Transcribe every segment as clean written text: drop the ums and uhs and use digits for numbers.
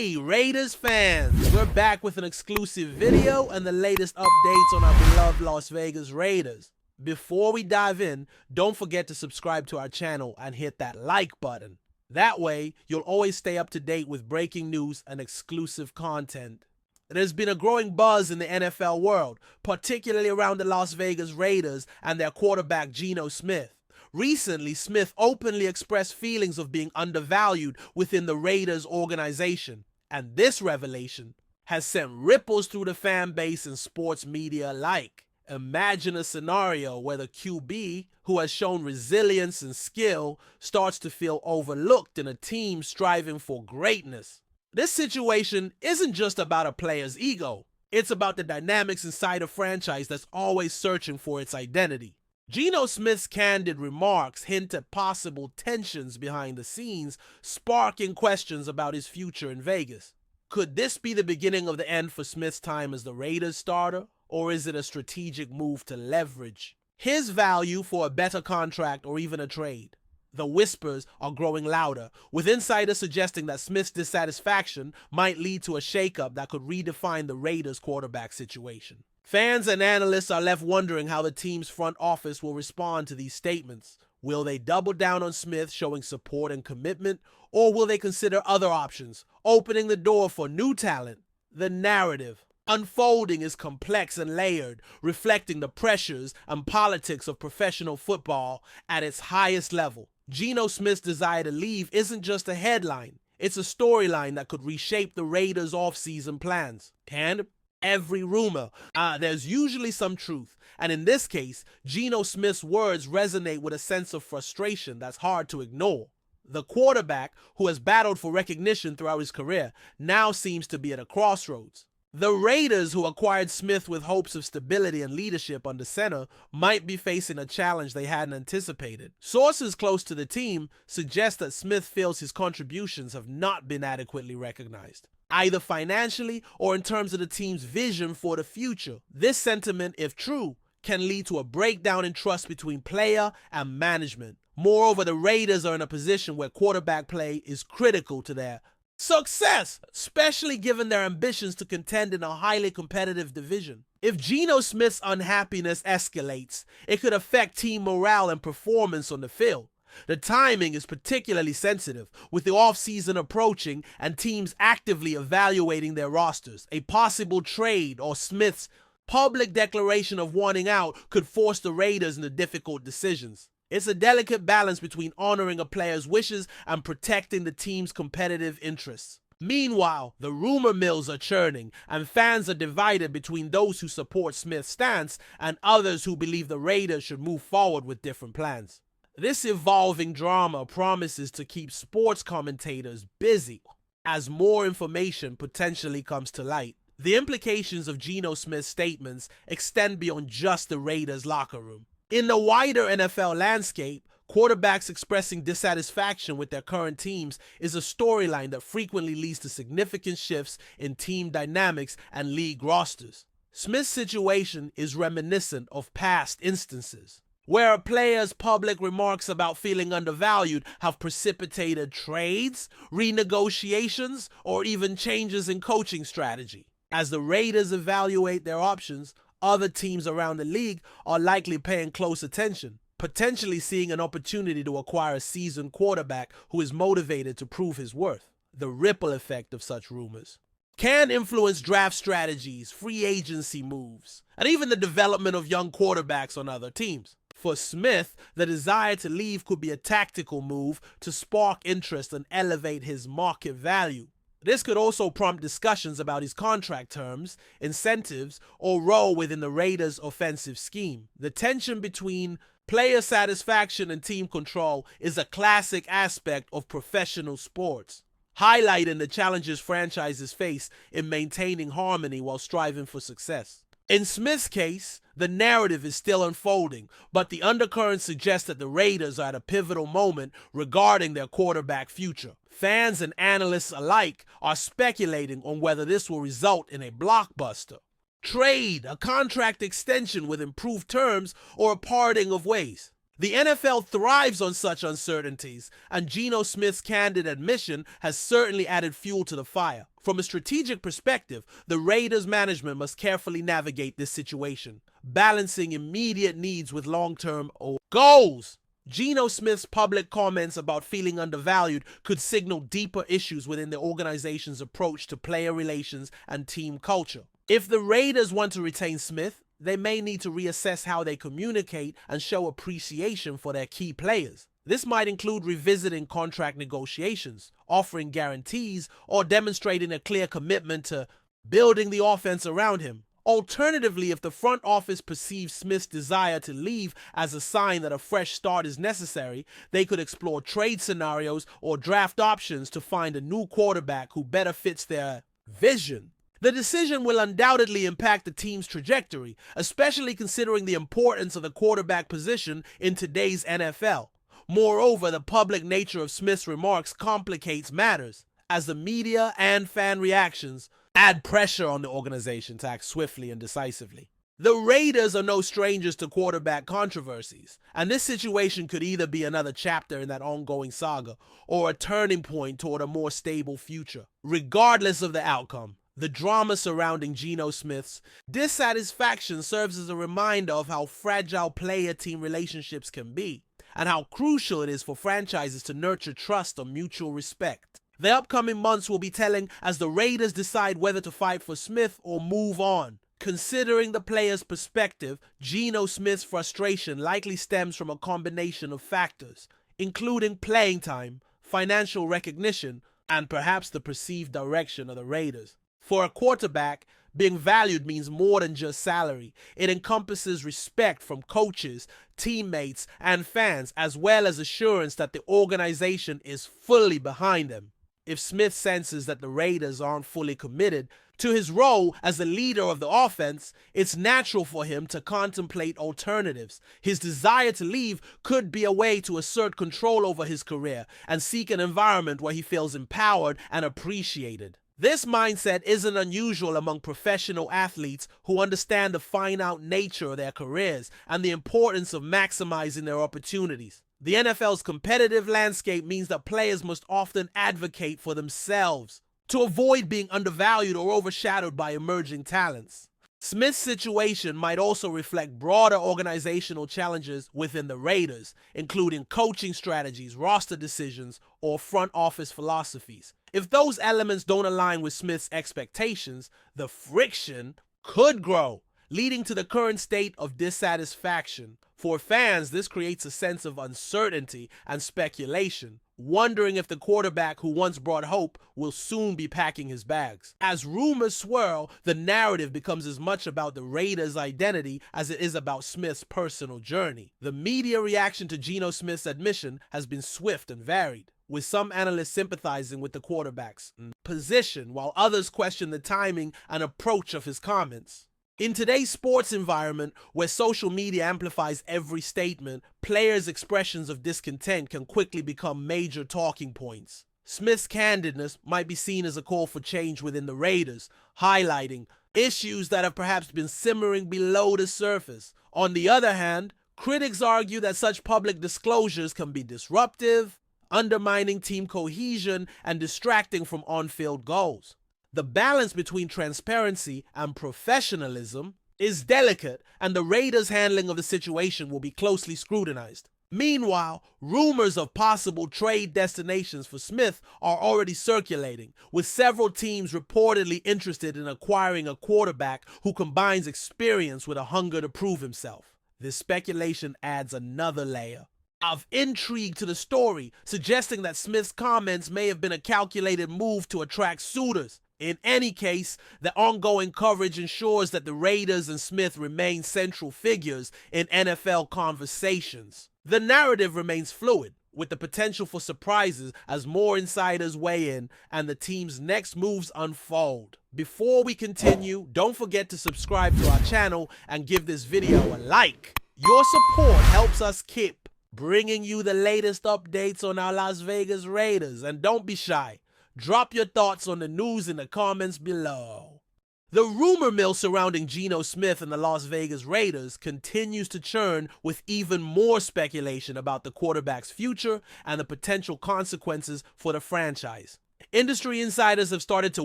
Hey Raiders fans, we're back with an exclusive video and the latest updates on our beloved Las Vegas Raiders. Before we dive in, don't forget to subscribe to our channel and hit that like button. That way, you'll always stay up to date with breaking news and exclusive content. There's been a growing buzz in the NFL world, particularly around the Las Vegas Raiders and their quarterback Geno Smith. Recently, Smith openly expressed feelings of being undervalued within the Raiders organization, and this revelation has sent ripples through the fan base and sports media alike. Imagine a scenario where the QB, who has shown resilience and skill, starts to feel overlooked in a team striving for greatness. This situation isn't just about a player's ego. It's about the dynamics inside a franchise that's always searching for its identity. Geno Smith's candid remarks hint at possible tensions behind the scenes, sparking questions about his future in Vegas. Could this be the beginning of the end for Smith's time as the Raiders starter, or is it a strategic move to leverage his value for a better contract or even a trade? The whispers are growing louder, with insiders suggesting that Smith's dissatisfaction might lead to a shakeup that could redefine the Raiders' quarterback situation. Fans and analysts are left wondering how the team's front office will respond to these statements. Will they double down on Smith, showing support and commitment, or will they consider other options, opening the door for new talent? The narrative unfolding is complex and layered, reflecting the pressures and politics of professional football at its highest level. Geno Smith's desire to leave isn't just a headline, it's a storyline that could reshape the Raiders' offseason plans. And every rumor, there's usually some truth, and in this case, Geno Smith's words resonate with a sense of frustration that's hard to ignore. The quarterback, who has battled for recognition throughout his career, now seems to be at a crossroads. The Raiders, who acquired Smith with hopes of stability and leadership under center, might be facing a challenge they hadn't anticipated. Sources close to the team suggest that Smith feels his contributions have not been adequately recognized, either financially or in terms of the team's vision for the future. This sentiment, if true, can lead to a breakdown in trust between player and management. Moreover, the Raiders are in a position where quarterback play is critical to their success, especially given their ambitions to contend in a highly competitive division. If Geno Smith's unhappiness escalates, it could affect team morale and performance on the field. The timing is particularly sensitive, with the offseason approaching and teams actively evaluating their rosters. A possible trade or Smith's public declaration of wanting out could force the Raiders into difficult decisions. It's a delicate balance between honoring a player's wishes and protecting the team's competitive interests. Meanwhile, the rumor mills are churning, and fans are divided between those who support Smith's stance and others who believe the Raiders should move forward with different plans. This evolving drama promises to keep sports commentators busy as more information potentially comes to light. The implications of Geno Smith's statements extend beyond just the Raiders' locker room. In the wider NFL landscape, quarterbacks expressing dissatisfaction with their current teams is a storyline that frequently leads to significant shifts in team dynamics and league rosters. Smith's situation is reminiscent of past instances, where a player's public remarks about feeling undervalued have precipitated trades, renegotiations, or even changes in coaching strategy. As the Raiders evaluate their options, other teams around the league are likely paying close attention, potentially seeing an opportunity to acquire a seasoned quarterback who is motivated to prove his worth. The ripple effect of such rumors can influence draft strategies, free agency moves, and even the development of young quarterbacks on other teams. For Smith, the desire to leave could be a tactical move to spark interest and elevate his market value. This could also prompt discussions about his contract terms, incentives, or role within the Raiders' offensive scheme. The tension between player satisfaction and team control is a classic aspect of professional sports, highlighting the challenges franchises face in maintaining harmony while striving for success. In Smith's case, the narrative is still unfolding, but the undercurrent suggests that the Raiders are at a pivotal moment regarding their quarterback future. Fans and analysts alike are speculating on whether this will result in a blockbuster trade, a contract extension with improved terms, or a parting of ways. The NFL thrives on such uncertainties, and Geno Smith's candid admission has certainly added fuel to the fire. From a strategic perspective, the Raiders management must carefully navigate this situation, balancing immediate needs with long-term goals. Geno Smith's public comments about feeling undervalued could signal deeper issues within the organization's approach to player relations and team culture. If the Raiders want to retain Smith, they may need to reassess how they communicate and show appreciation for their key players. This might include revisiting contract negotiations, offering guarantees, or demonstrating a clear commitment to building the offense around him. Alternatively, if the front office perceives Smith's desire to leave as a sign that a fresh start is necessary, they could explore trade scenarios or draft options to find a new quarterback who better fits their vision. The decision will undoubtedly impact the team's trajectory, especially considering the importance of the quarterback position in today's NFL. Moreover, the public nature of Smith's remarks complicates matters, as the media and fan reactions add pressure on the organization to act swiftly and decisively. The Raiders are no strangers to quarterback controversies, and this situation could either be another chapter in that ongoing saga or a turning point toward a more stable future. Regardless of the outcome, the drama surrounding Geno Smith's dissatisfaction serves as a reminder of how fragile player-team relationships can be, and how crucial it is for franchises to nurture trust and mutual respect. The upcoming months will be telling as the Raiders decide whether to fight for Smith or move on. Considering the player's perspective, Geno Smith's frustration likely stems from a combination of factors, including playing time, financial recognition, and perhaps the perceived direction of the Raiders. For a quarterback, being valued means more than just salary. It encompasses respect from coaches, teammates, and fans, as well as assurance that the organization is fully behind them. If Smith senses that the Raiders aren't fully committed to his role as the leader of the offense, it's natural for him to contemplate alternatives. His desire to leave could be a way to assert control over his career and seek an environment where he feels empowered and appreciated. This mindset isn't unusual among professional athletes who understand the finite nature of their careers and the importance of maximizing their opportunities. The NFL's competitive landscape means that players must often advocate for themselves to avoid being undervalued or overshadowed by emerging talents. Smith's situation might also reflect broader organizational challenges within the Raiders, including coaching strategies, roster decisions, or front office philosophies. If those elements don't align with Smith's expectations, the friction could grow, leading to the current state of dissatisfaction. For fans, this creates a sense of uncertainty and speculation, wondering if the quarterback who once brought hope will soon be packing his bags. As rumors swirl, the narrative becomes as much about the Raiders' identity as it is about Smith's personal journey. The media reaction to Geno Smith's admission has been swift and varied, with some analysts sympathizing with the quarterback's position, while others question the timing and approach of his comments. In today's sports environment, where social media amplifies every statement, players' expressions of discontent can quickly become major talking points. Smith's candidness might be seen as a call for change within the Raiders, highlighting issues that have perhaps been simmering below the surface. On the other hand, critics argue that such public disclosures can be disruptive, undermining team cohesion and distracting from on-field goals. The balance between transparency and professionalism is delicate, and the Raiders' handling of the situation will be closely scrutinized. Meanwhile, rumors of possible trade destinations for Smith are already circulating, with several teams reportedly interested in acquiring a quarterback who combines experience with a hunger to prove himself. This speculation adds another layer of intrigue to the story, suggesting that Smith's comments may have been a calculated move to attract suitors. In any case, the ongoing coverage ensures that the Raiders and Smith remain central figures in NFL conversations. The narrative remains fluid, with the potential for surprises as more insiders weigh in and the team's next moves unfold. Before we continue, don't forget to subscribe to our channel and give this video a like. Your support helps us keep bringing you the latest updates on our Las Vegas Raiders, and don't be shy. Drop your thoughts on the news in the comments below. The rumor mill surrounding Geno Smith and the Las Vegas Raiders continues to churn, with even more speculation about the quarterback's future and the potential consequences for the franchise. Industry insiders have started to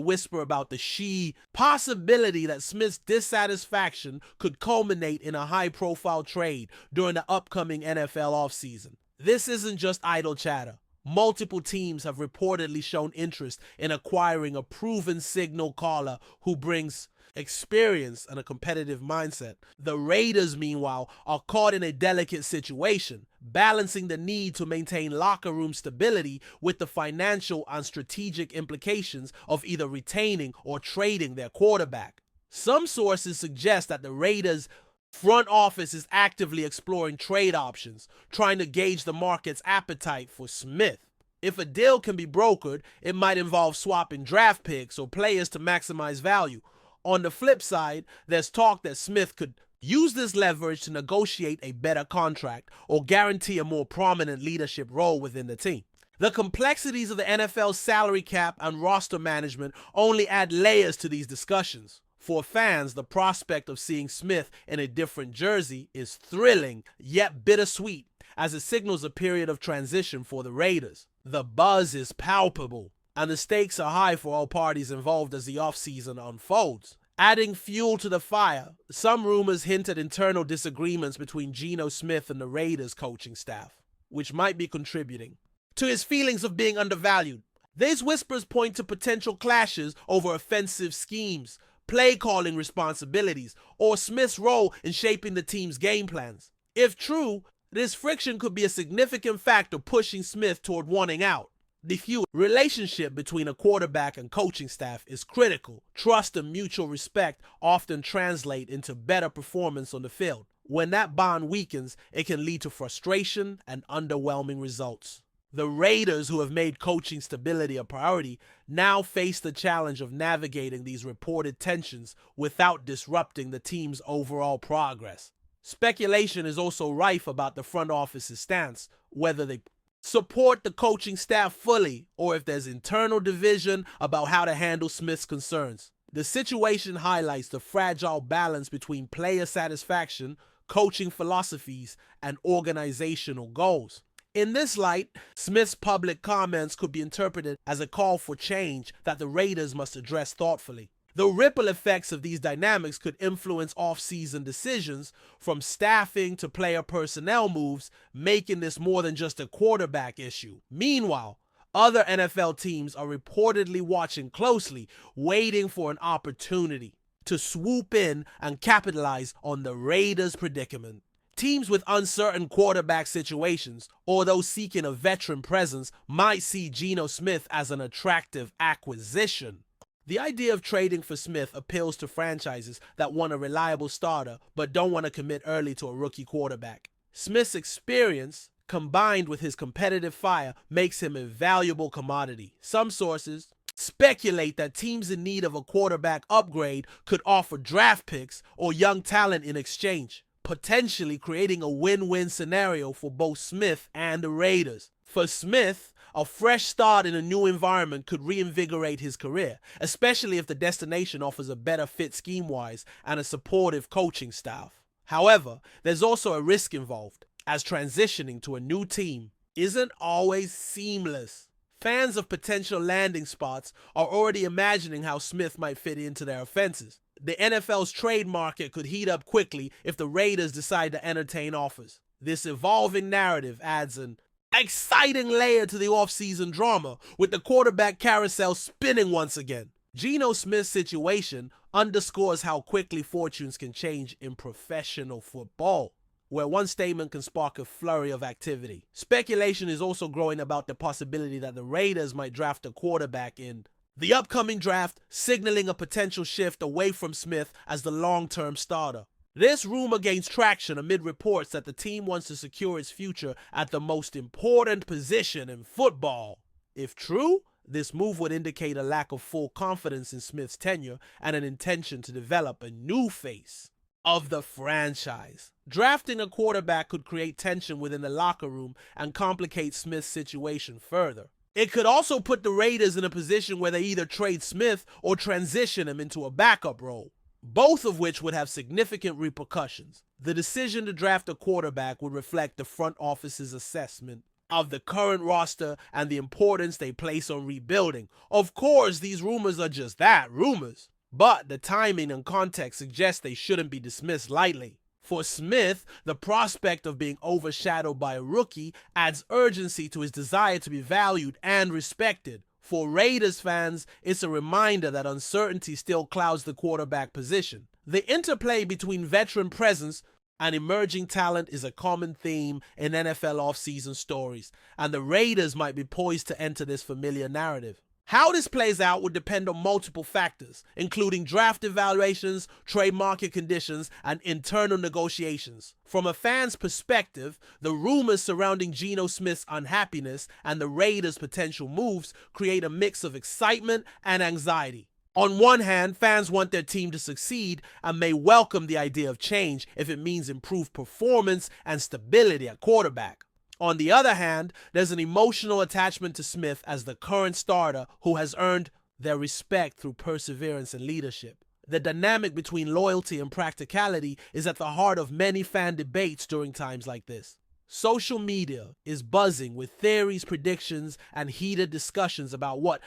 whisper about the possibility that Smith's dissatisfaction could culminate in a high-profile trade during the upcoming NFL offseason. This isn't just idle chatter. Multiple teams have reportedly shown interest in acquiring a proven signal caller who brings experience and a competitive mindset. The Raiders, meanwhile, are caught in a delicate situation, balancing the need to maintain locker room stability with the financial and strategic implications of either retaining or trading their quarterback. Some sources suggest that the Raiders' front office is actively exploring trade options, trying to gauge the market's appetite for Smith. If a deal can be brokered, it might involve swapping draft picks or players to maximize value. On the flip side, there's talk that Smith could use this leverage to negotiate a better contract or guarantee a more prominent leadership role within the team. The complexities of the NFL's salary cap and roster management only add layers to these discussions. For fans, the prospect of seeing Smith in a different jersey is thrilling yet bittersweet, as it signals a period of transition for the Raiders. The buzz is palpable, and the stakes are high for all parties involved as the offseason unfolds. Adding fuel to the fire, some rumors hint at internal disagreements between GENO Smith and the Raiders coaching staff, which might be contributing to his feelings of being undervalued. These whispers point to potential clashes over offensive schemes, play-calling responsibilities, or Smith's role in shaping the team's game plans. If true, this friction could be a significant factor pushing Smith toward wanting out. The feud relationship between a quarterback and coaching staff is critical. Trust and mutual respect often translate into better performance on the field. When that bond weakens, it can lead to frustration and underwhelming results. The Raiders, who have made coaching stability a priority, now face the challenge of navigating these reported tensions without disrupting the team's overall progress. Speculation is also rife about the front office's stance, whether they support the coaching staff fully or if there's internal division about how to handle Smith's concerns. The situation highlights the fragile balance between player satisfaction, coaching philosophies, and organizational goals. In this light, Smith's public comments could be interpreted as a call for change that the Raiders must address thoughtfully. The ripple effects of these dynamics could influence off-season decisions, from staffing to player personnel moves, making this more than just a quarterback issue. Meanwhile, other NFL teams are reportedly watching closely, waiting for an opportunity to swoop in and capitalize on the Raiders' predicament. Teams with uncertain quarterback situations or those seeking a veteran presence might see GENO Smith as an attractive acquisition. The idea of trading for Smith appeals to franchises that want a reliable starter but don't want to commit early to a rookie quarterback. Smith's experience, combined with his competitive fire, makes him a valuable commodity. Some sources speculate that teams in need of a quarterback upgrade could offer draft picks or young talent in exchange, potentially creating a win-win scenario for both Smith and the Raiders. For Smith, a fresh start in a new environment could reinvigorate his career, especially if the destination offers a better fit scheme-wise and a supportive coaching staff. However, there's also a risk involved, as transitioning to a new team isn't always seamless. Fans of potential landing spots are already imagining how Smith might fit into their offenses. The NFL's trade market could heat up quickly if the Raiders decide to entertain offers. This evolving narrative adds an exciting layer to the offseason drama, with the quarterback carousel spinning once again. GENO Smith's situation underscores how quickly fortunes can change in professional football, where one statement can spark a flurry of activity. Speculation is also growing about the possibility that the Raiders might draft a quarterback in the upcoming draft, signaling a potential shift away from Smith as the long-term starter. This rumor gains traction amid reports that the team wants to secure its future at the most important position in football. If true, this move would indicate a lack of full confidence in Smith's tenure and an intention to develop a new face of the franchise. Drafting a quarterback could create tension within the locker room and complicate Smith's situation further. It could also put the Raiders in a position where they either trade Smith or transition him into a backup role, both of which would have significant repercussions. The decision to draft a quarterback would reflect the front office's assessment of the current roster and the importance they place on rebuilding. Of course, these rumors are just that, rumors. But the timing and context suggest they shouldn't be dismissed lightly. For Smith, the prospect of being overshadowed by a rookie adds urgency to his desire to be valued and respected. For Raiders fans, it's a reminder that uncertainty still clouds the quarterback position. The interplay between veteran presence and emerging talent is a common theme in NFL offseason stories, and the Raiders might be poised to enter this familiar narrative. How this plays out would depend on multiple factors, including draft evaluations, trade market conditions, and internal negotiations. From a fan's perspective, the rumors surrounding Geno Smith's unhappiness and the Raiders' potential moves create a mix of excitement and anxiety. On one hand, fans want their team to succeed and may welcome the idea of change if it means improved performance and stability at quarterback. On the other hand, there's an emotional attachment to Smith as the current starter who has earned their respect through perseverance and leadership. The dynamic between loyalty and practicality is at the heart of many fan debates during times like this. Social media is buzzing with theories, predictions, and heated discussions about what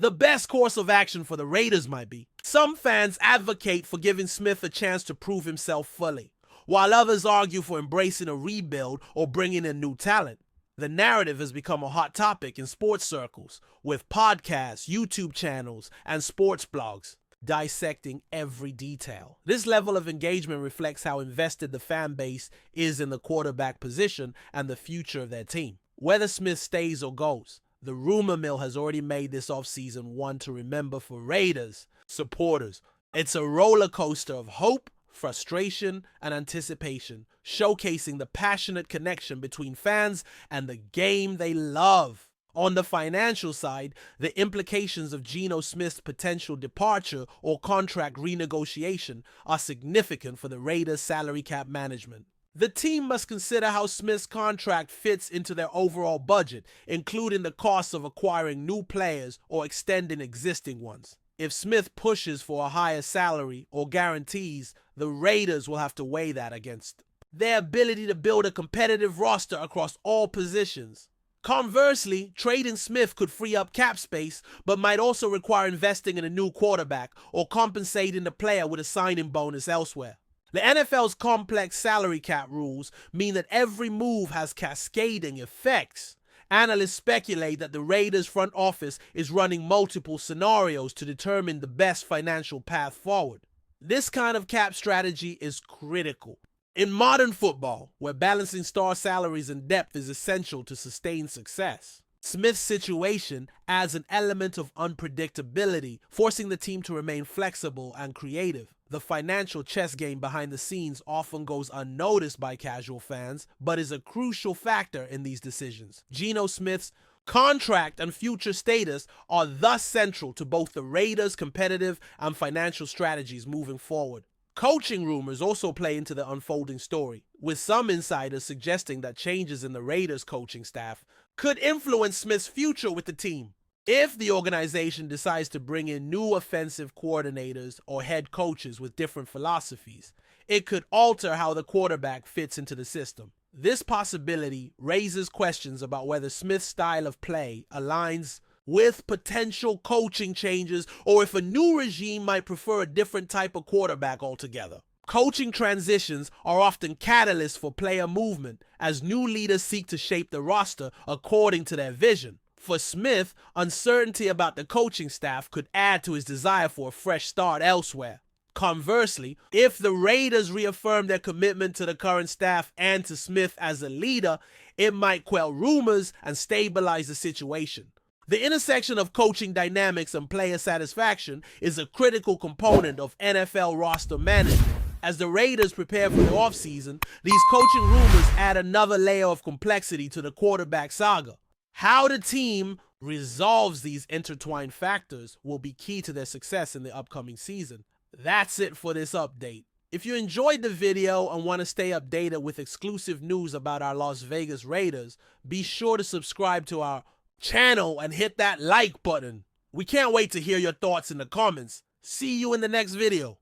the best course of action for the Raiders might be. Some fans advocate for giving Smith a chance to prove himself fully, while others argue for embracing a rebuild or bringing in new talent. The narrative has become a hot topic in sports circles, with podcasts, YouTube channels, and sports blogs dissecting every detail. This level of engagement reflects how invested the fan base is in the quarterback position and the future of their team. Whether Smith stays or goes, the rumor mill has already made this offseason one to remember for Raiders supporters. It's a roller coaster of hope, frustration, and anticipation, showcasing the passionate connection between fans and the game they love. On the financial side, the implications of Geno Smith's potential departure or contract renegotiation are significant for the Raiders' salary cap management. The team must consider how Smith's contract fits into their overall budget, including the costs of acquiring new players or extending existing ones. If Smith pushes for a higher salary or guarantees, the Raiders will have to weigh that against their ability to build a competitive roster across all positions. Conversely, trading Smith could free up cap space, but might also require investing in a new quarterback or compensating the player with a signing bonus elsewhere. The NFL's complex salary cap rules mean that every move has cascading effects. Analysts speculate that the Raiders' front office is running multiple scenarios to determine the best financial path forward. This kind of cap strategy is critical. In modern football, where balancing star salaries and depth is essential to sustain success, Smith's situation adds an element of unpredictability, forcing the team to remain flexible and creative. The financial chess game behind the scenes often goes unnoticed by casual fans, but is a crucial factor in these decisions. Geno Smith's contract and future status are thus central to both the Raiders' competitive and financial strategies moving forward. Coaching rumors also play into the unfolding story, with some insiders suggesting that changes in the Raiders' coaching staff could influence Smith's future with the team. If the organization decides to bring in new offensive coordinators or head coaches with different philosophies, it could alter how the quarterback fits into the system. This possibility raises questions about whether Smith's style of play aligns with potential coaching changes or if a new regime might prefer a different type of quarterback altogether. Coaching transitions are often catalysts for player movement as new leaders seek to shape the roster according to their vision. For Smith, uncertainty about the coaching staff could add to his desire for a fresh start elsewhere. Conversely, if the Raiders reaffirm their commitment to the current staff and to Smith as a leader, it might quell rumors and stabilize the situation. The intersection of coaching dynamics and player satisfaction is a critical component of NFL roster management. As the Raiders prepare for the offseason, these coaching rumors add another layer of complexity to the quarterback saga. How the team resolves these intertwined factors will be key to their success in the upcoming season. That's it for this update. If you enjoyed the video and want to stay updated with exclusive news about our Las Vegas Raiders, be sure to subscribe to our channel and hit that like button. We can't wait to hear your thoughts in the comments. See you in the next video.